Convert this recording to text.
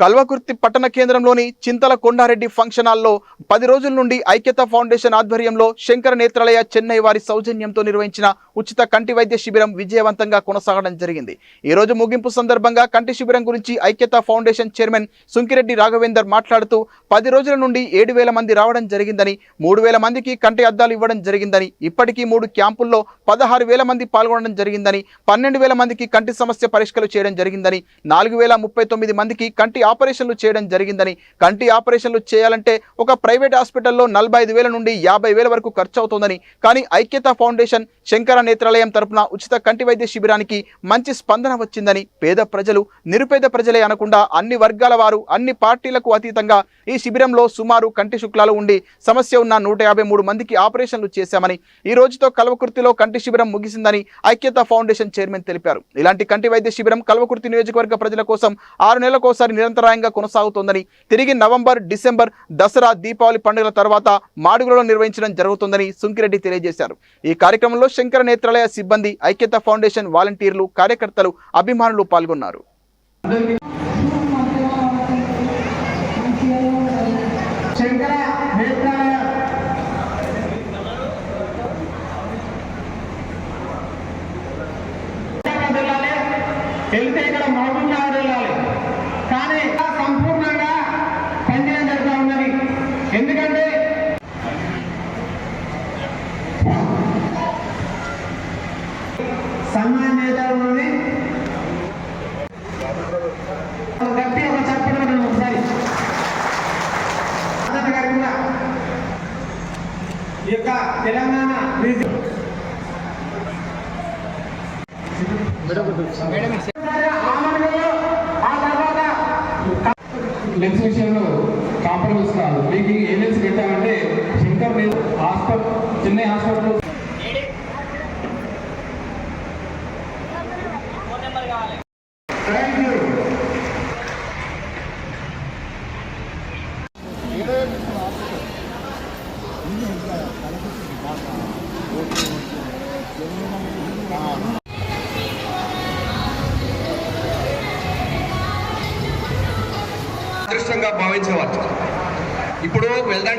కల్వకుర్తి పట్టణ కేంద్రంలోని చింతల కొండారెడ్డి ఫంక్షన్ హాల్లో 10 రోజుల నుండి ఐక్యత ఫౌండేషన్ ఆధ్వర్యంలో శంకర నేత్రాలయ చెన్నై వారి సౌజన్యంతో నిర్వహించిన ఉచిత కంటి వైద్య శిబిరం విజయవంతంగా కొనసాగడం జరిగింది. ఈ రోజు ముగింపు సందర్భంగా కంటి శిబిరం గురించి ఐక్యత ఫౌండేషన్ చైర్మన్ సుంకిరెడ్డి రాఘవేందర్ మాట్లాడుతూ 10 రోజుల నుండి 7,000 మంది రావడం జరిగిందని, 3,000 మందికి కంటి అద్దాలు ఇవ్వడం జరిగిందని, ఇప్పటికీ 3 క్యాంపుల్లో 16,000 మంది పాల్గొనడం జరిగిందని, 12,000 మందికి కంటి సమస్య పరిష్కారం చేయడం జరిగిందని, 4,039 మందికి కంటి ఆపరేషన్లు చేయడం జరిగిందని, కంటి ఆపరేషన్లు చేయాలంటే ఒక ప్రైవేట్ హాస్పిటల్లో 45,000 నుండి 50,000 వరకు ఖర్చు అవుతోందని, కానీ ఐక్యత ఫౌండేషన్ శంకర నేత్రాలయం తరపున ఉచిత కంటి వైద్య శిబిరానికి మంచి స్పందన వచ్చిందని, పేద ప్రజలు నిరుపేద ప్రజలే అనకుండా అన్ని వర్గాల వారు అన్ని పార్టీలకు అతీతంగా ఈ శిబిరంలో సుమారు కంటి శుక్లాలు ఉండి సమస్య ఉన్న 153 మందికి ఆపరేషన్లు చేశామని, ఈ రోజుతో కల్వకుర్తిలో కంటి శిబిరం ముగిసిందని ఐక్యత ఫౌండేషన్ చైర్మన్ తెలిపారు. ఇలాంటి కంటి వైద్య శిబిరం కల్వకుర్తి నియోజకవర్గ ప్రజల కోసం 6 నెలలకోసారి నిరంతరాయంగా కొనసాగుతోందని, తిరిగి నవంబర్, డిసెంబర్, దసరా, దీపావళి పండుగల తర్వాత మాడుగులలో నిర్వహించడం జరుగుతుందని సుంకిరెడ్డి తెలియజేశారు. ఈ కార్యక్రమంలో శంకర నేత్రాలయ సిబ్బంది, ఐక్యత ఫౌండేషన్ వాలంటీర్లు, కార్యకర్తలు, అభిమానులు పాల్గొన్నారు. వెళ్తే ఇక్కడ మహబూబ్నగర్ వెళ్ళాలి, కానీ సంపూర్ణంగా పనిచేయడం జరుగుతూ ఉన్నది. ఎందుకంటే సన్మానం చేద్దాం ఉన్నది. గట్టి ఒక చెప్పడం ఒకసారి గారి కూడా ఈ యొక్క తెలంగాణ లెన్స్ విషయంలో కాంప్రమైజ్ కాదు. మీకు ఏ లెన్స్ పెట్టామంటే శంకర్ హాస్పిటల్, చెన్నై హాస్పిటల్ అదృష్టంగా భావించవచ్చు. ఇప్పుడు వెళ్దాం